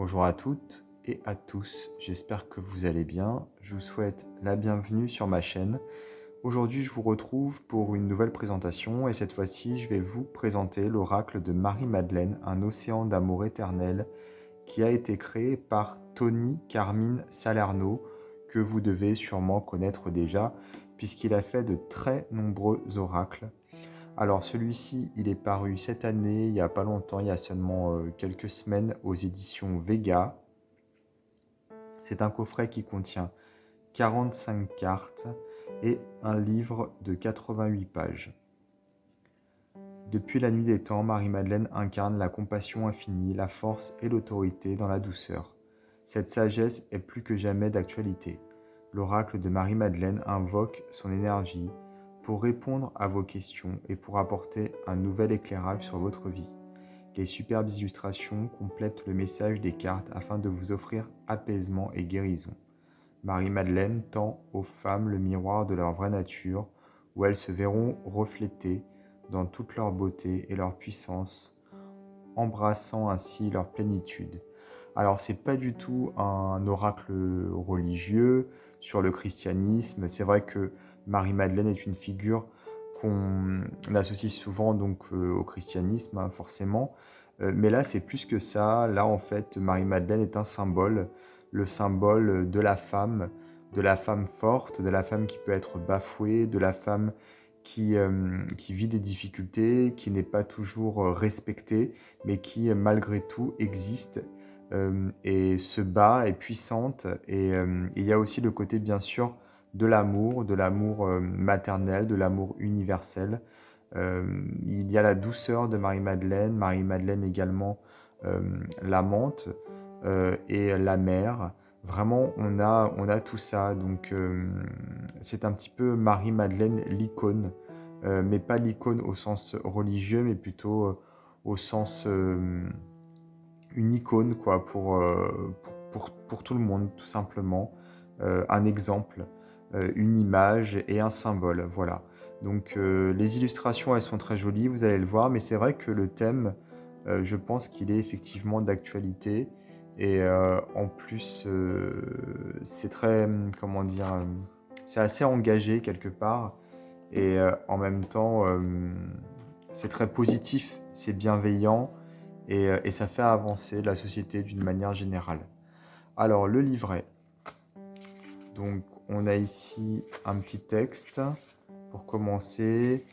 Bonjour à toutes et à tous, j'espère que vous allez bien. Je vous souhaite la bienvenue sur ma chaîne. Aujourd'hui, je vous retrouve pour une nouvelle présentation et cette fois-ci, je vais vous présenter l'oracle de Marie-Madeleine, un océan d'amour éternel qui a été créé par Tony Carmine Salerno, que vous devez sûrement connaître déjà puisqu'il a fait de très nombreux oracles. Alors celui-ci, il est paru cette année, il n'y a pas longtemps, il y a seulement quelques semaines aux éditions Vega. C'est un coffret qui contient 45 cartes et un livre de 88 pages. Depuis la nuit des temps, Marie-Madeleine incarne la compassion infinie, la force et l'autorité dans la douceur. Cette sagesse est plus que jamais d'actualité. L'oracle de Marie-Madeleine invoque son énergie pour répondre à vos questions et pour apporter un nouvel éclairage sur votre vie. Les superbes illustrations complètent le message des cartes afin de vous offrir apaisement et guérison. Marie-Madeleine tend aux femmes le miroir de leur vraie nature, où elles se verront reflétées dans toute leur beauté et leur puissance, embrassant ainsi leur plénitude. Alors, c'est pas du tout un oracle religieux sur le christianisme. C'est vrai que Marie-Madeleine est une figure qu'on associe souvent donc au christianisme, hein, forcément. Mais là, c'est plus que ça. Là, en fait, Marie-Madeleine est un symbole, le symbole de la femme forte, de la femme qui peut être bafouée, de la femme qui vit des difficultés, qui n'est pas toujours respectée, mais qui, malgré tout, existe et se bat, est puissante. Et il y a aussi le côté, bien sûr, de l'amour maternel, de l'amour universel. Il y a la douceur de Marie-Madeleine, Marie-Madeleine également euh, l'amante et la mère. Vraiment, on a tout ça. Donc, c'est un petit peu Marie-Madeleine l'icône, mais pas l'icône au sens religieux, mais plutôt au sens une icône quoi, pour tout le monde, tout simplement. Un exemple, une image et un symbole. Voilà. Donc, les illustrations, elles sont très jolies, vous allez le voir, mais c'est vrai que le thème, je pense qu'il est effectivement d'actualité. Et en plus, c'est très, comment dire, c'est assez engagé quelque part. Et en même temps, c'est très positif, c'est bienveillant et ça fait avancer la société d'une manière générale. Alors, le livret. Donc, on a ici un petit texte pour commencer.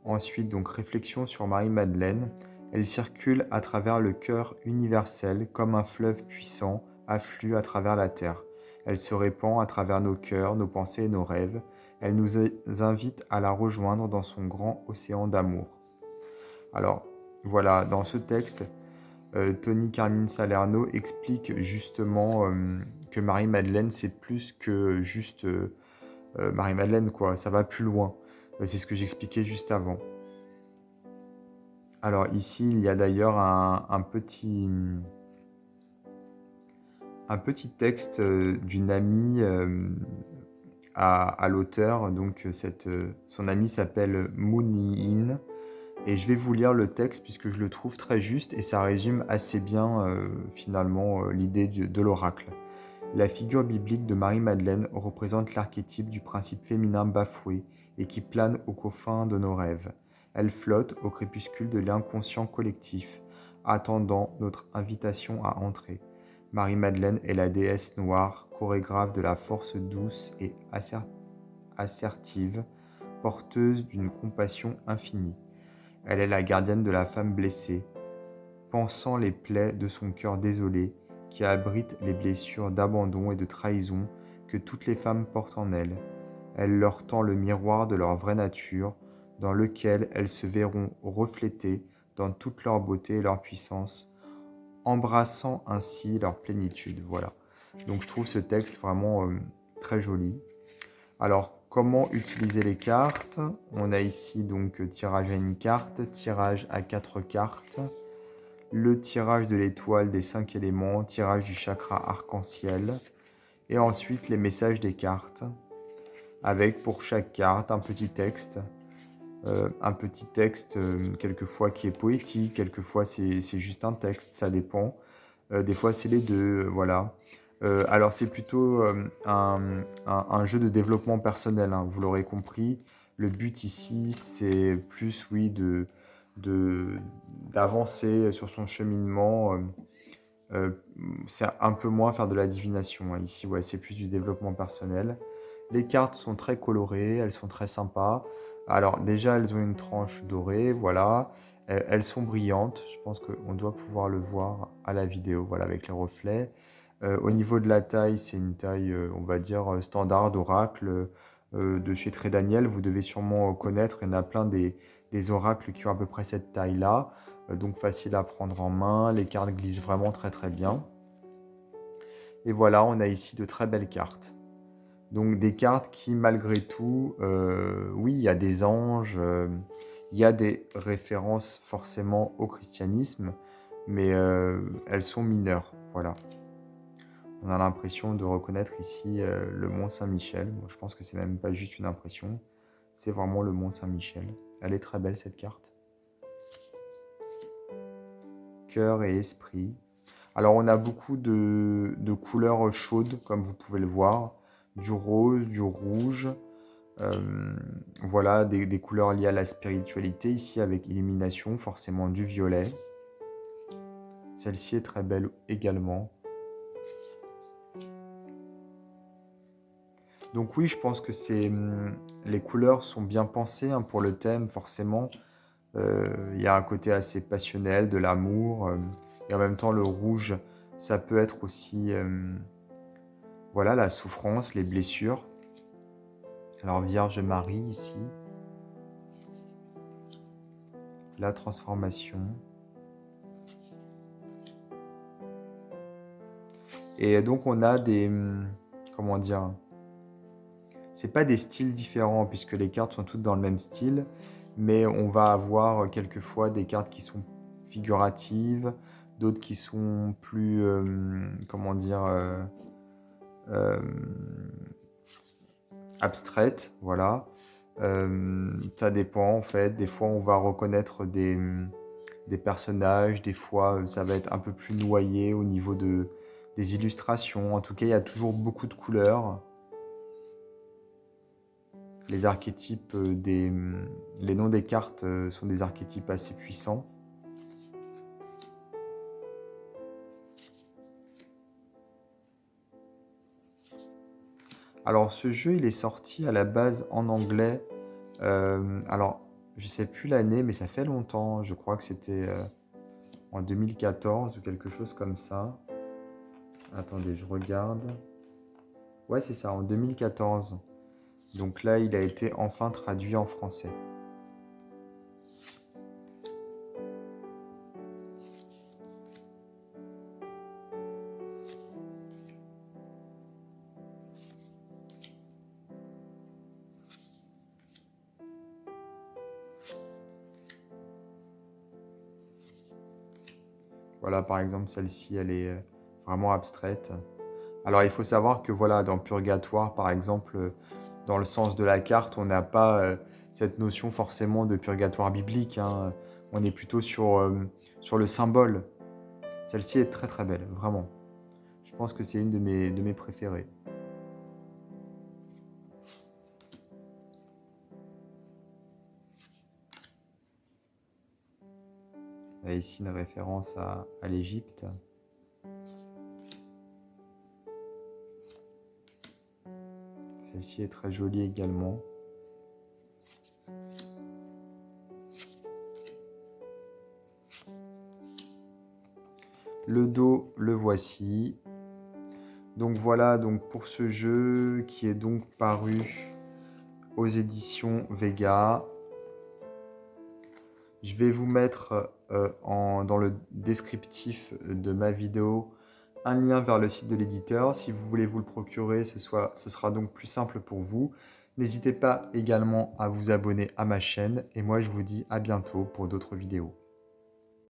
Ensuite, donc, réflexion sur Marie-Madeleine. Elle circule à travers le cœur universel comme un fleuve puissant afflue à travers la terre. Elle se répand à travers nos cœurs, nos pensées et nos rêves. Elle nous invite à la rejoindre dans son grand océan d'amour. Alors, voilà, dans ce texte, Tony Carmine Salerno explique justement que Marie-Madeleine, c'est plus que juste Marie-Madeleine, quoi. Ça va plus loin. C'est ce que j'expliquais juste avant. Alors ici, il y a d'ailleurs un petit texte d'une amie à l'auteur. Donc son amie s'appelle Mooniin. Et je vais vous lire le texte puisque je le trouve très juste et ça résume assez bien finalement l'idée de l'oracle. La figure biblique de Marie-Madeleine représente l'archétype du principe féminin bafoué et qui plane aux confins de nos rêves. Elle flotte au crépuscule de l'inconscient collectif, attendant notre invitation à entrer. Marie-Madeleine est la déesse noire, chorégraphe de la force douce et assertive, porteuse d'une compassion infinie. Elle est la gardienne de la femme blessée, pansant les plaies de son cœur désolé, qui abrite les blessures d'abandon et de trahison que toutes les femmes portent en elles. Elle leur tend le miroir de leur vraie nature, dans lequel elles se verront reflétées dans toute leur beauté et leur puissance, embrassant ainsi leur plénitude. Voilà. Donc je trouve ce texte vraiment très joli. Alors, comment utiliser les cartes? On a ici donc tirage à une carte, tirage à 4 cartes, le tirage de l'étoile des 5 éléments, tirage du chakra arc-en-ciel, et ensuite les messages des cartes, avec pour chaque carte un petit texte quelquefois qui est poétique, quelquefois c'est juste un texte, ça dépend. Des fois, c'est les deux, voilà. Alors, c'est plutôt un jeu de développement personnel, hein, vous l'aurez compris. Le but ici, c'est plus, oui, de, d'avancer sur son cheminement. C'est un peu moins faire de la divination, hein. Ici, ouais, c'est plus du développement personnel. Les cartes sont très colorées, elles sont très sympas. Alors déjà, elles ont une tranche dorée, voilà. Elles sont brillantes, je pense qu'on doit pouvoir le voir à la vidéo, voilà, avec les reflets. Au niveau de la taille, c'est une taille, on va dire, standard d'oracle de chez Très Daniel. Vous devez sûrement connaître, il y en a plein des oracles qui ont à peu près cette taille-là. Donc facile à prendre en main, les cartes glissent vraiment très très bien. Et voilà, on a ici de très belles cartes. Donc des cartes qui, malgré tout, oui, il y a des anges, il y a des références forcément au christianisme, mais elles sont mineures, voilà. On a l'impression de reconnaître ici le mont Saint-Michel. Bon, je pense que c'est même pas juste une impression, c'est vraiment le mont Saint-Michel. Elle est très belle cette carte. Cœur et esprit. Alors on a beaucoup de couleurs chaudes, comme vous pouvez le voir. Du rose, du rouge. Voilà, des couleurs liées à la spiritualité, ici avec illumination, forcément du violet. Celle-ci est très belle également. Donc oui, je pense que les couleurs sont bien pensées, hein, pour le thème, forcément. Il y a un côté assez passionnel, de l'amour. Et en même temps, le rouge, ça peut être aussi voilà, la souffrance, les blessures. Alors Vierge Marie ici. La transformation. Et donc on a comment dire, c'est pas des styles différents puisque les cartes sont toutes dans le même style, mais on va avoir quelquefois des cartes qui sont figuratives, d'autres qui sont plus, comment dire, euh, abstraites, voilà. Ça dépend en fait. Des fois on va reconnaître des personnages, des fois ça va être un peu plus noyé au niveau des illustrations. En tout cas, il y a toujours beaucoup de couleurs. Les archétypes, les noms des cartes sont des archétypes assez puissants. Alors ce jeu, il est sorti à la base en anglais. Alors, je sais plus l'année, mais ça fait longtemps. Je crois que c'était en 2014 ou quelque chose comme ça. Attendez, je regarde. Ouais, c'est ça, en 2014. Donc là, il a été enfin traduit en français. Voilà, par exemple, celle-ci, elle est vraiment abstraite. Alors, il faut savoir que voilà, dans Purgatoire, par exemple, dans le sens de la carte, on n'a pas cette notion forcément de purgatoire biblique, hein. On est plutôt sur le symbole. Celle-ci est très très belle, vraiment. Je pense que c'est une de mes préférées. Il y a ici une référence à l'Égypte. Celle-ci est très jolie également. Le dos, le voici. Donc voilà donc pour ce jeu qui est donc paru aux éditions Vega. Je vais vous mettre dans le descriptif de ma vidéo un lien vers le site de l'éditeur. Si vous voulez vous le procurer, ce sera donc plus simple pour vous. N'hésitez pas également à vous abonner à ma chaîne et moi je vous dis à bientôt pour d'autres vidéos.